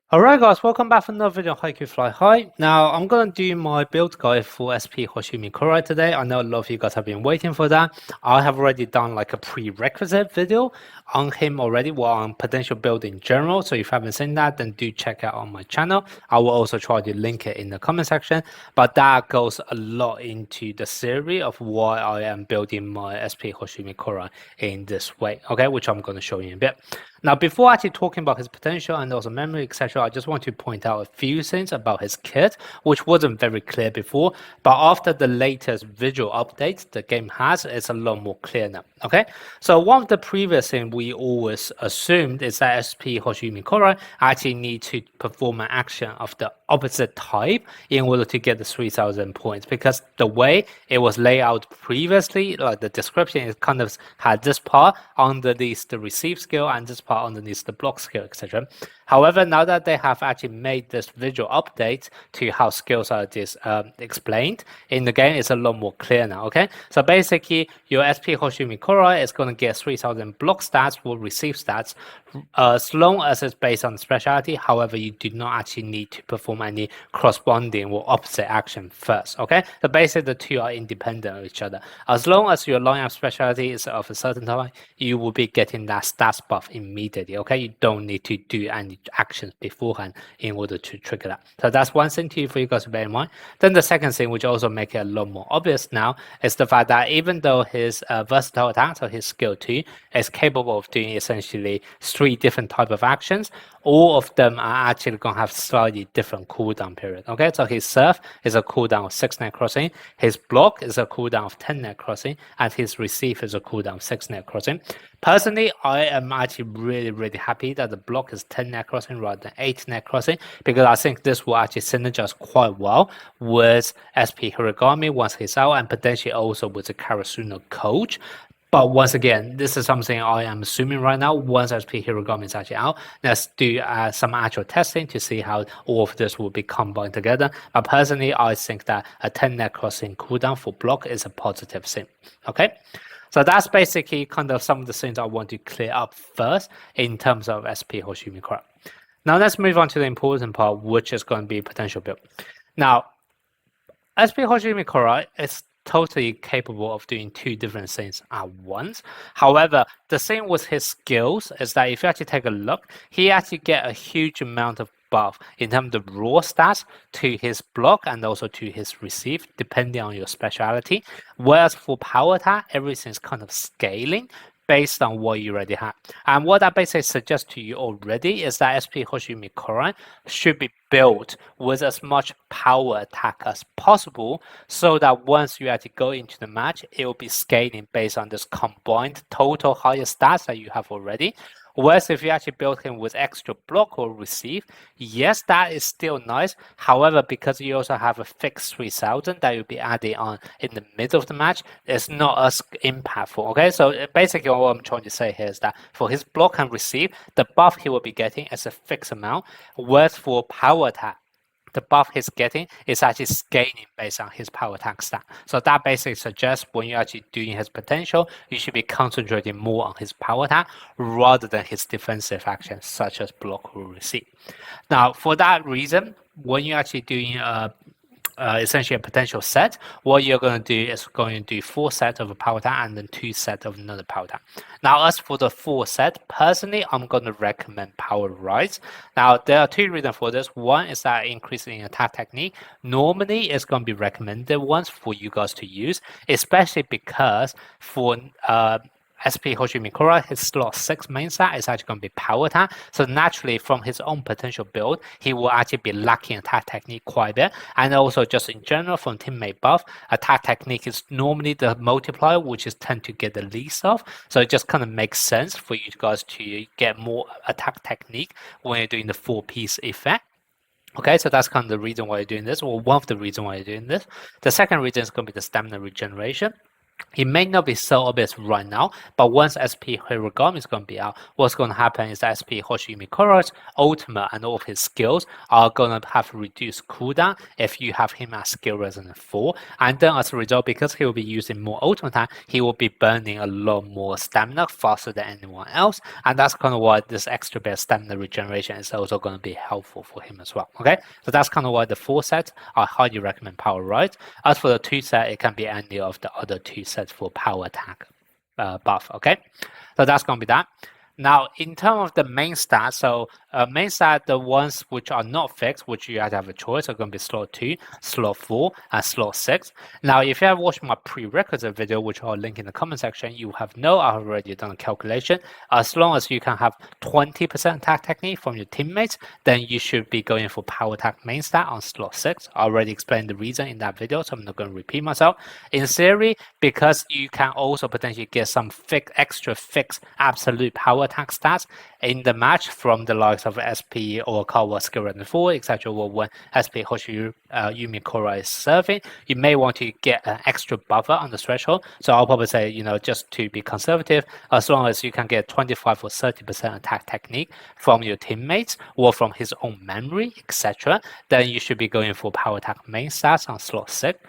Alright guys, welcome back for another video on HAIKYU Fly High. Now, I'm going to do my build guide for SP Hoshiumi Korai today. I know a lot of you guys have been waiting for that. I have already done like a prerequisite video on him already, well, on potential build in general. So if you haven't seen that, then do check out on my channel. I will also try to link it in the comment section. But that goes a lot into the theory of why I am building my SP Hoshiumi Korai in this way, okay, which I'm going to show you in a bit. Now, before actually talking about his potential and also memory, etc., I just want to point out a few things about his kit, which wasn't very clear before. But after the latest visual update the game has, it's a lot more clear now. Okay, so one of the previous things we always assumed is that SP Hoshiumi Korai actually need to perform an action of the opposite type in order to get the 3000 points, because the way it was laid out previously, like the description, it kind of had this part underneath the receive skill and this part underneath the block skill, etc. However, now that they have actually made this visual update to how skills are explained in the game, it's a lot more clear now. Okay, so basically your SP Hoshiumi Korai is going to get 3000 block stats or receive stats as long as it's based on specialty. However, you do not actually need to perform any corresponding or opposite action first. Okay, so basically the two are independent of each other. As long as your lineup specialty is of a certain type, you will be getting that stats buff immediately. Okay, you don't need to do any actions beforehand in order to trigger that. So that's one thing for you guys to bear in mind. Then the second thing, which also make it a lot more obvious now, is the fact that even though his versatile attack, so his skill 2, is capable of doing essentially 3 different type of actions, all of them are actually going to have slightly different cooldown period. Okay, so his surf is a cooldown of 6 net crossing, his block is a cooldown of 10 net crossing, and his receive is a cooldown of 6 net crossing. Personally, I am actually really happy that the block is 10 net crossing rather than 8 net crossing, because I think this will actually synergize quite well with SP Hiragami once he's out, and potentially also with the Karasuno coach. But once again, this is something I am assuming right now. Once SP Hiragami is actually out, let's do some actual testing to see how all of this will be combined together. But personally, I think that a 10 net crossing cooldown for block is a positive thing. Okay, so that's basically kind of some of the things I want to clear up first in terms of SP Hoshiumi Korai. Now let's move on to the important part, which is going to be potential build. Now, SP Hoshiumi Korai is totally capable of doing 2 different things at once. However, the thing with his skills is that if you actually take a look, he actually get a huge amount of buff in terms of raw stats to his block and also to his receive, depending on your specialty. Whereas for power attack, everything's kind of scaling based on what you already have. And what that basically suggests to you already is that SP Hoshiumi Korai should be built with as much power attack as possible, so that once you actually go into the match, it will be scaling based on this combined total higher stats that you have already. Whereas if you actually build him with extra block or receive, yes, that is still nice. However, because you also have a fixed 3000 that you'll be adding on in the middle of the match, it's not as impactful. Okay, so basically what I'm trying to say here is that for his block and receive, the buff he will be getting is a fixed amount. Whereas for power attack, the buff he's getting is actually scaling based on his power attack stat. So that basically suggests when you're actually doing his potential, you should be concentrating more on his power attack rather than his defensive actions, such as block or receive. Now, for that reason, when you're actually doing essentially a potential set, what you're going to do is going to do 4 sets of a power attack and then 2 sets of another power attack. Now, as for the 4 set, personally, I'm going to recommend power rise. Now, there are 2 reasons for this. One is that increasing attack technique normally is going to be recommended ones for you guys to use, especially because for SP Hoshiumi Korai, his slot 6 main stat is actually going to be power attack. So naturally, from his own potential build, he will actually be lacking attack technique quite a bit. And also just in general, from teammate buff, attack technique is normally the multiplier, which is tend to get the least of. So it just kind of makes sense for you guys to get more attack technique when you're doing the 4-piece effect. Okay, so that's kind of the reason why you're doing this, or one of the reasons why you're doing this. The second reason is going to be the stamina regeneration. It may not be so obvious right now, but once SP Hiragami is going to be out, what's going to happen is that SP Hoshiumi Korai's ultimate and all of his skills are going to have reduced cooldown if you have him as skill resonant 4. And then as a result, because he will be using more ultimate time, he will be burning a lot more stamina faster than anyone else. And that's kind of why this extra bit of stamina regeneration is also going to be helpful for him as well. Okay, so that's kind of why the 4 set, I highly recommend Power Ride. As for the 2 set, it can be any of the other 2 sets for power attack buff. Okay, so that's going to be that. Now, in terms of the main stats, so main stat, the ones which are not fixed, which you have to have a choice, are going to be slot 2, slot 4, and slot 6. Now, if you have watched my prerequisite video, which I'll link in the comment section, you have know I've already done a calculation. As long as you can have 20% attack technique from your teammates, then you should be going for power attack main stat on slot 6. I already explained the reason in that video, so I'm not going to repeat myself. In theory, because you can also potentially get some extra fixed absolute power attack stats in the match from the likes of SP or Kawa skill run 4, etc. Or when SP Hoshiumi Korai is serving, you may want to get an extra buffer on the threshold. So I'll probably say, just to be conservative, as long as you can get 25 or 30% attack technique from your teammates or from his own memory, etc., then you should be going for power attack main stats on slot 6.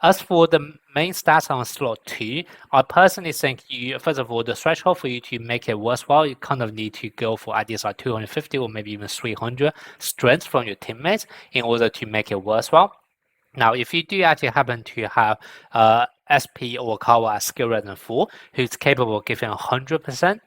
As for the main stats on slot 2, I personally think first of all, the threshold for you to make it worthwhile, you kind of need to go for ideas like 250 or maybe even 300 strength from your teammates in order to make it worthwhile. Now, if you do actually happen to have SP or Kawa as skill resonant 4, who's capable of giving 100%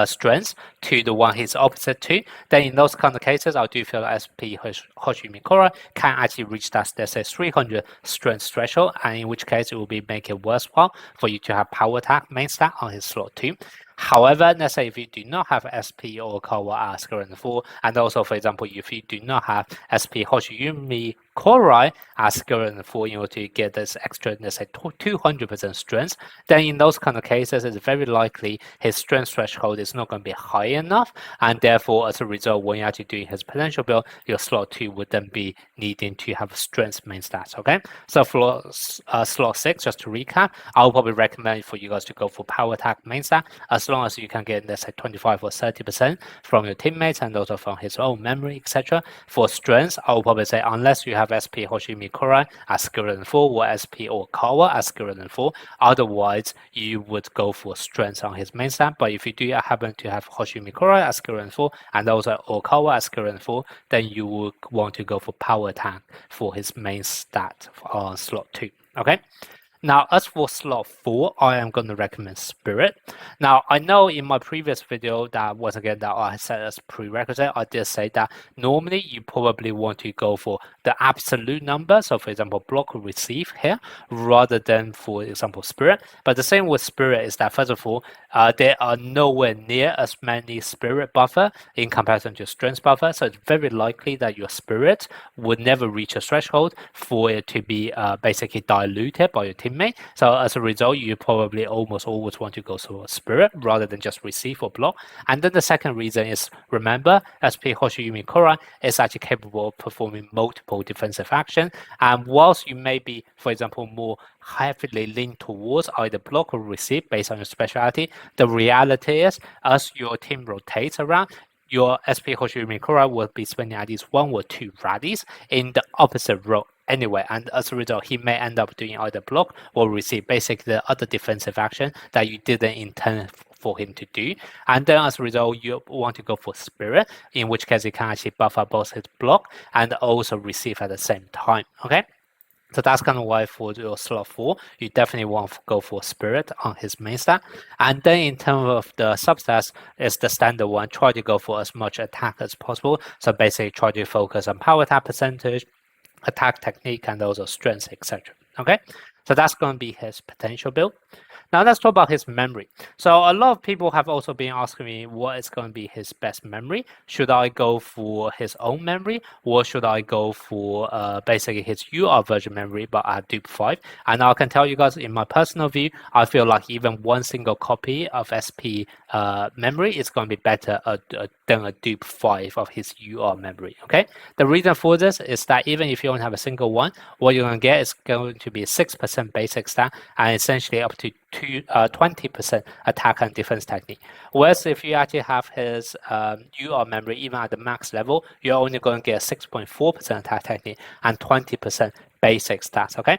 strength to the one he's opposite to, then in those kind of cases, I do feel SP Hoshiumi Korai can actually reach that, let's say, 300 strength threshold, and in which case it will be make it worthwhile for you to have power attack main stat on his slot 2. However, let's say if you do not have SP or Kawa as skill resonant 4, and also, for example, if you do not have SP Hoshiumi Korai as skill resonant 4 in order to get this extra, let's say, 200% strength, then in those kind of cases, it's very likely his strength threshold is not going to be high enough, and therefore, as a result, when you're actually doing his potential build, your slot 2 would then be needing to have strength main stats. Okay, so for slot 6, just to recap, I'll probably recommend for you guys to go for power attack main stat, as long as you can get, let's say, 25 or 30% from your teammates and also from his own memory, etc. For strength, I'll probably say unless you have SP Hoshiumi Korai as skill resonant 4 or SP or Kawa as skill resonant 4, otherwise you would go for strength on his main stat. But if you do happen to have Hoshiumi Korai as skill resonant 4 and also Okawa as skill resonant 4, then you would want to go for power attack for his main stat on slot 2. Okay. Now, as for slot 4, I am going to recommend Spirit. Now, I know in my previous video that once again that I said as prerequisite, I did say that normally you probably want to go for the absolute number. So, for example, block or receive here, rather than, for example, Spirit. But the same with Spirit is that, first of all, there are nowhere near as many Spirit buffer in comparison to Strength buffer. So it's very likely that your Spirit would never reach a threshold for it to be basically diluted by your teammate. So as a result, you probably almost always want to go for Spirit rather than just receive or block. And then the second reason is, remember, SP Hoshiumi Korai is actually capable of performing multiple defensive actions. And whilst you may be, for example, more heavily leaned towards either block or receive based on your specialty, the reality is, as your team rotates around, your SP Hoshiumi Korai will be spending at least 1 or 2 rallies in the opposite role anyway, and as a result, he may end up doing either block or receive, basically the other defensive action that you didn't intend for him to do. And then as a result, you want to go for Spirit, in which case he can actually buffer both his block and also receive at the same time. Okay. So that's kind of why for your slot 4, you definitely want to go for Spirit on his main stat. And then in terms of the substats, it's the standard one. Try to go for as much attack as possible. So basically try to focus on power attack percentage, attack technique, and also strength, etc. Okay, so that's going to be his potential build. Now let's talk about his memory. So a lot of people have also been asking me what is going to be his best memory. Should I go for his own memory, or should I go for basically his UR version memory but at dupe 5? And I can tell you guys, in my personal view, I feel like even one single copy of SP memory is going to be better at than a dupe 5 of his UR memory, okay? The reason for this is that even if you only have a single one, what you're going to get is going to be 6% basic stat and essentially up to 20% attack and defense technique. Whereas if you actually have his UR memory, even at the max level, you're only going to get 6.4% attack technique and 20% basic stats, okay?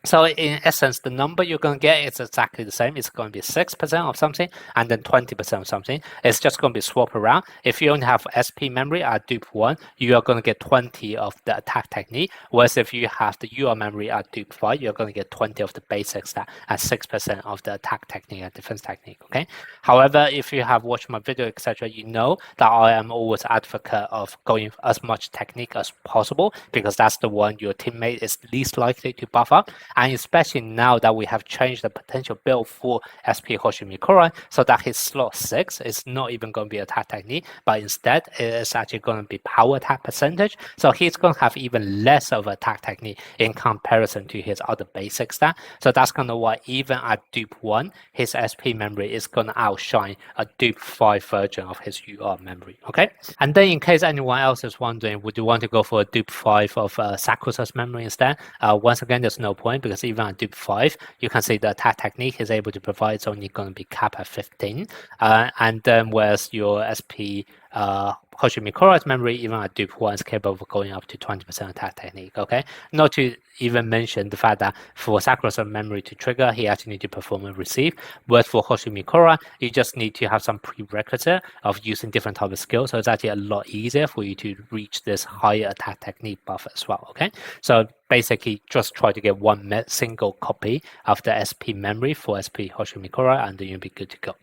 So in essence, the number you're going to get is exactly the same. It's going to be 6% of something and then 20% of something. It's just going to be swapped around. If you only have SP memory at dupe 1, you are going to get 20 of the attack technique. Whereas if you have the UR memory at dupe 5, you're going to get 20 of the basic stat and 6% of the attack technique and defense technique, okay? However, if you have watched my video, etc., you know that I am always advocate of going as much technique as possible because that's the one your teammate is least likely to buff up. And especially now that we have changed the potential build for SP Hoshiumi Korai so that his slot 6 is not even going to be attack technique, but instead it is actually going to be power attack percentage. So he's going to have even less of attack technique in comparison to his other basic stat. So that's kind of why even at dupe 1, his SP memory is going to outshine a dupe 5 version of his UR memory, okay? And then in case anyone else is wondering, would you want to go for a dupe 5 of Sakusa's memory instead? Once again, there's no point because even at dupe 5, you can see the attack technique is able to provide, it's only going to be capped at 15. And then whereas your SP Hoshiumi Korai's memory, even at dupe 1, is capable of going up to 20% attack technique, okay? Not to even mention the fact that for Sakura's memory to trigger, he actually need to perform a receive. Whereas for Hoshiumi Korai, you just need to have some prerequisite of using different type of skills. So it's actually a lot easier for you to reach this higher attack technique buff as well, okay? So basically just try to get one single copy of the SP memory for SP Hoshiumi Korai and then you'll be good to go.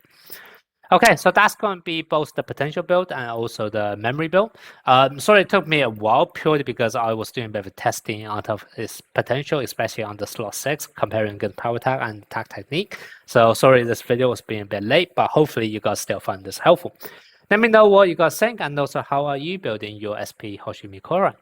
Okay, so that's going to be both the potential build and also the memory build. Sorry, it took me a while purely because I was doing a bit of testing out of its potential, especially on the slot 6, comparing against power attack and attack technique. So sorry this video was being a bit late, but hopefully you guys still find this helpful. Let me know what you guys think and also how are you building your SP Hoshiumi Korai.